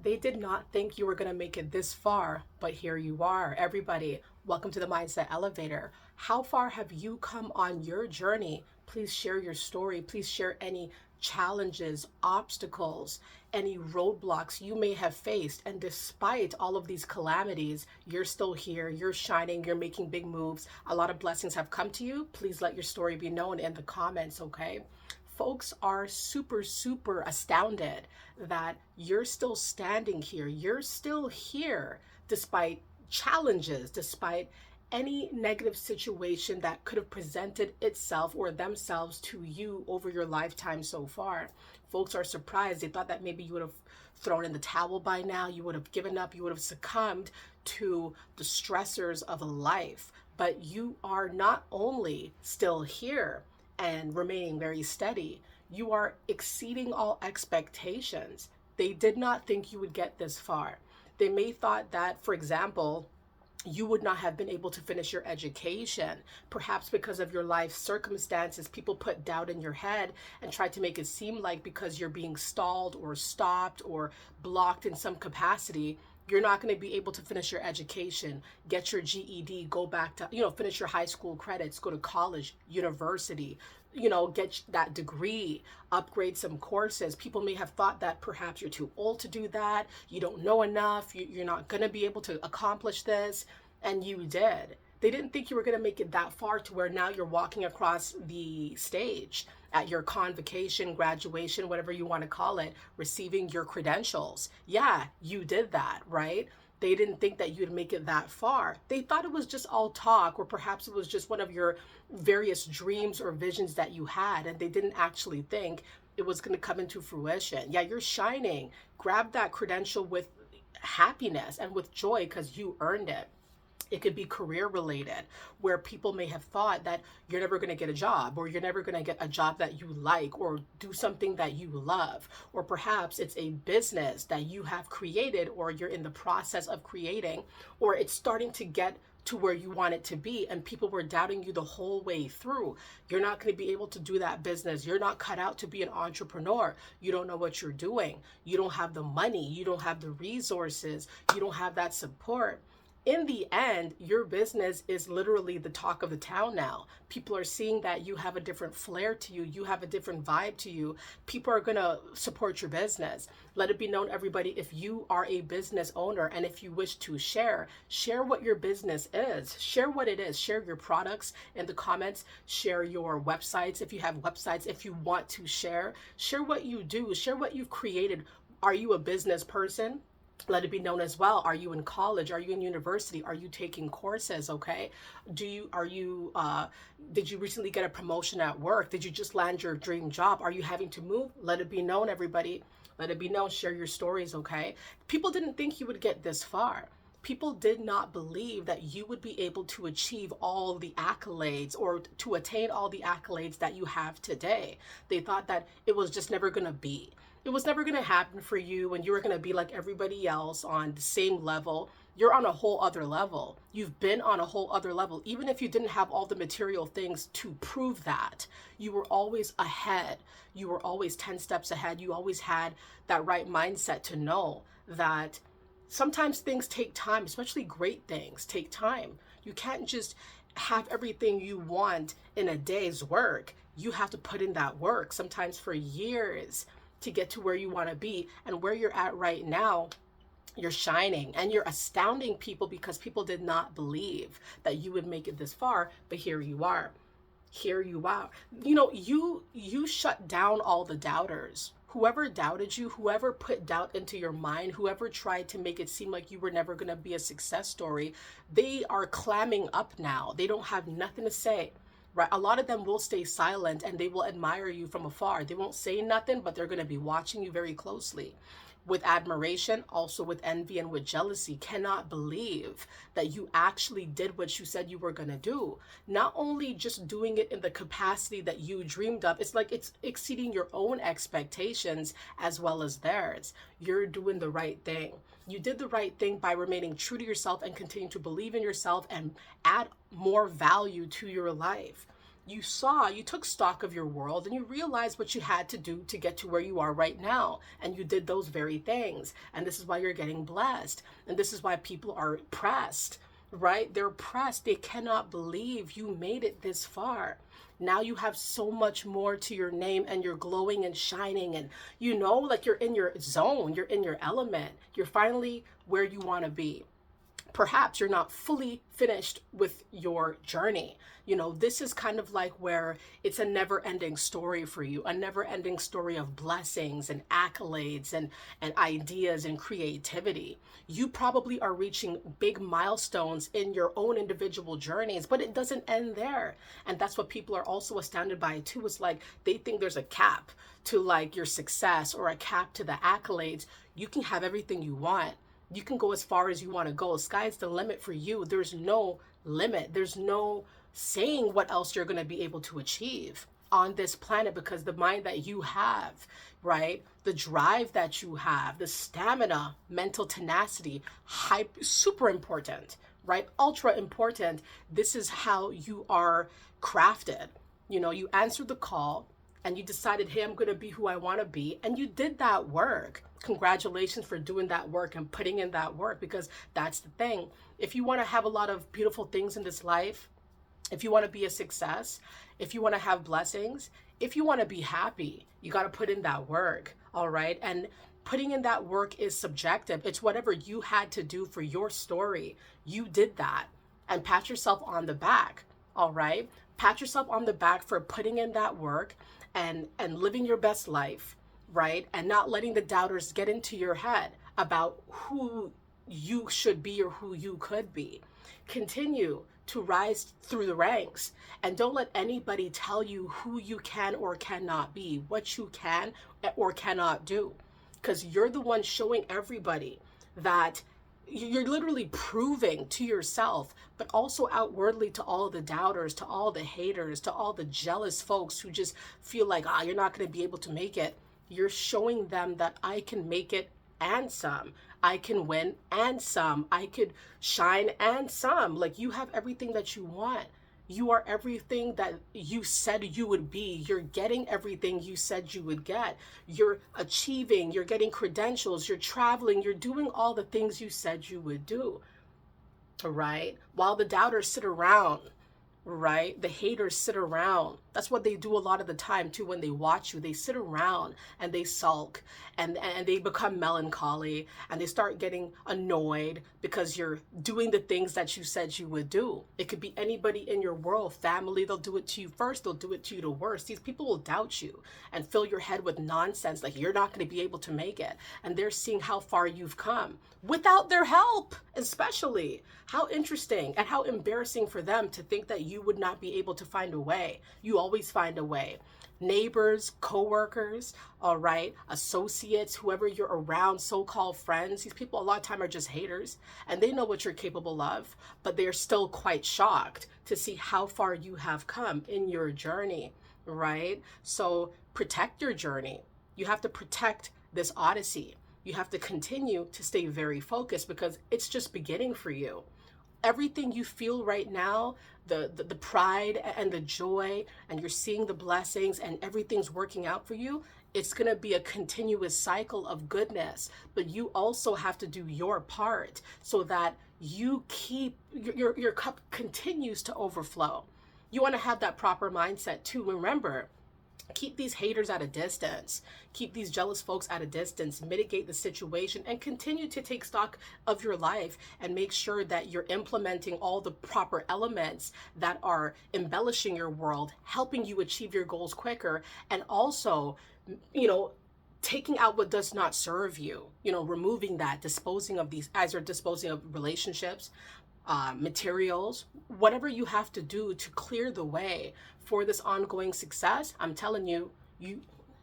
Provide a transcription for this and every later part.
They did not think you were going to make it this far, but here you are. Everybody, welcome to the Mindset Elevator. How far have you come on your journey? Please share your story. Please share any challenges, obstacles, any roadblocks you may have faced. And despite all of these calamities, you're still here, you're shining, you're making big moves. A lot of blessings have come to you. Please let your story be known in the comments, okay? Folks are super astounded that you're still standing here. You're still here despite challenges, despite any negative situation that could have presented itself or themselves to you over your lifetime so far. Folks are surprised. They thought that maybe you would have thrown in the towel by now. You would have given up. You would have succumbed to the stressors of life. But you are not only still here, and remaining very steady, you are exceeding all expectations. They did not think you would get this far. They may thought that, for example, you would not have been able to finish your education, perhaps because of your life circumstances. People put doubt in your head and try to make it seem like because you're being stalled or stopped or blocked in some capacity, you're not going to be able to finish your education, get your GED, go back to, finish your high school credits, go to college, university, get that degree, upgrade some courses. People may have thought that perhaps you're too old to do that. You don't know enough. You're not going to be able to accomplish this. And you did. They didn't think you were going to make it that far to where now you're walking across the stage at your convocation, graduation, whatever you want to call it, receiving your credentials. Yeah, you did that, right? They didn't think that you'd make it that far. They thought it was just all talk, or perhaps it was just one of your various dreams or visions that you had, and they didn't actually think it was going to come into fruition. Yeah, you're shining. Grab that credential with happiness and with joy because you earned it. It could be career related, where people may have thought that you're never going to get a job, or you're never going to get a job that you like, or do something that you love. Or perhaps it's a business that you have created, or you're in the process of creating, or it's starting to get to where you want it to be, and people were doubting you the whole way through. You're not going to be able to do that business. You're not cut out to be an entrepreneur. You don't know what you're doing. You don't have the money. You don't have the resources. You don't have that support. In the end, your business is literally the talk of the town now. People are seeing that you have a different flair to you. You have a different vibe to you. People are going to support your business. Let it be known, everybody, if you are a business owner and if you wish to share what your business is. Share what it is. Share your products in the comments. Share your websites if you have websites. If you want to share what you do. Share what you've created. Are you a business person? Let it be known as well. Are you in college? Are you in university? Are you taking courses? Okay. Did you recently get a promotion at work? Did you just land your dream job? Are you having to move? Let it be known, everybody. Let it be known. Share your stories. Okay. People didn't think you would get this far. People did not believe that you would be able to achieve all the accolades or to attain all the accolades that you have today. They thought that it was just never going to be. It was never going to happen for you, and you were going to be like everybody else on the same level. You're on a whole other level. You've been on a whole other level. Even if you didn't have all the material things to prove that, you were always ahead. You were always 10 steps ahead. You always had that right mindset to know that sometimes things take time, especially great things take time. You can't just have everything you want in a day's work. You have to put in that work, sometimes for years, to get to where you want to be. And where you're at right now, you're shining and you're astounding people, because people did not believe that you would make it this far, but here you are. Here you are. You shut down all the doubters. Whoever doubted you, whoever put doubt into your mind, whoever tried to make it seem like you were never going to be a success story, they are clamming up now. They don't have nothing to say. Right? A lot of them will stay silent and they will admire you from afar. They won't say nothing, but they're going to be watching you very closely. With admiration, also with envy and with jealousy. Cannot believe that you actually did what you said you were going to do. Not only just doing it in the capacity that you dreamed of, it's like it's exceeding your own expectations as well as theirs. You're doing the right thing. You did the right thing by remaining true to yourself and continue to believe in yourself and add more value to your life. you took stock of your world and you realized what you had to do to get to where you are right now. And you did those very things. And this is why you're getting blessed. And this is why people are pressed, right? They're pressed. They cannot believe you made it this far. Now you have so much more to your name and you're glowing and shining, and like you're in your zone, you're in your element. You're finally where you want to be. Perhaps you're not fully finished with your journey. This is kind of like where it's a never ending story for you, a never ending story of blessings and accolades and ideas and creativity. You probably are reaching big milestones in your own individual journeys, but it doesn't end there. And that's what people are also astounded by too. Is like they think there's a cap to like your success or a cap to the accolades. You can have everything you want. You can go as far as you want to go. Sky's the limit for you. There's no limit. There's no saying what else you're going to be able to achieve on this planet, because the mind that you have, right? The drive that you have, the stamina, mental tenacity, super important, right? Ultra important. This is how you are crafted. You answered the call and you decided, hey, I'm going to be who I want to be. And you did that work. Congratulations for doing that work and putting in that work, because that's the thing. If you want to have a lot of beautiful things in this life, if you want to be a success, if you want to have blessings, if you want to be happy, you got to put in that work. All right. And putting in that work is subjective. It's whatever you had to do for your story. You did that, and pat yourself on the back. All right. Pat yourself on the back for putting in that work and living your best life, right? And not letting the doubters get into your head about who you should be or who you could be. Continue to rise through the ranks, and don't let anybody tell you who you can or cannot be, what you can or cannot do, because you're the one showing everybody that you're literally proving to yourself, but also outwardly to all the doubters, to all the haters, to all the jealous folks who just feel like, you're not going to be able to make it. You're showing them that I can make it and some. I can win and some. I could shine and some. Like, you have everything that you want. You are everything that you said you would be. You're getting everything you said you would get. You're achieving, you're getting credentials, you're traveling, you're doing all the things you said you would do, right? While the doubters sit around, right? The haters sit around. That's what they do a lot of the time too. When they watch you, they sit around and they sulk and they become melancholy and they start getting annoyed because you're doing the things that you said you would do. It could be anybody in your world, family. They'll do it to you first. They'll do it to you the worst. These people will doubt you and fill your head with nonsense like you're not going to be able to make it. And they're seeing how far you've come without their help, especially. How interesting and how embarrassing for them to think that you would not be able to find a way. You always find a way. Neighbors, coworkers, all right, associates, whoever you're around, so-called friends, these people a lot of time are just haters, and they know what you're capable of, but they're still quite shocked to see how far you have come in your journey, right? So protect your journey. You have to protect this odyssey. You have to continue to stay very focused because it's just beginning for you. Everything you feel right now, the pride and the joy, and you're seeing the blessings and everything's working out for you, it's going to be a continuous cycle of goodness. But you also have to do your part so that you keep your cup continues to overflow. You want to have that proper mindset too. Remember, keep these haters at a distance. Keep these jealous folks at a distance. Mitigate the situation and continue to take stock of your life and make sure that you're implementing all the proper elements that are embellishing your world, helping you achieve your goals quicker, and also, taking out what does not serve you, removing that, disposing of these, as you're disposing of relationships, materials, whatever you have to do to clear the way for this ongoing success. I'm telling you,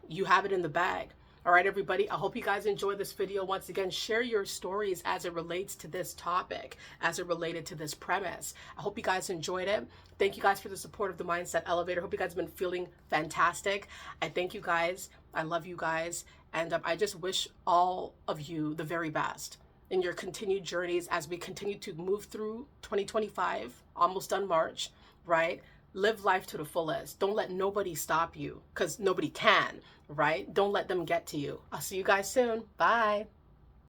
you have it in the bag. All right, everybody, I hope you guys enjoyed this video. Once again, share your stories as it relates to this topic, as it related to this premise. I hope you guys enjoyed it. Thank you guys for the support of the Mindset Elevator. Hope you guys have been feeling fantastic. I thank you guys. I love you guys. And I just wish all of you the very best in your continued journeys as we continue to move through 2025, almost done March, right? Live life to the fullest. Don't let nobody stop you, because nobody can, right? Don't let them get to you. I'll see you guys soon. Bye.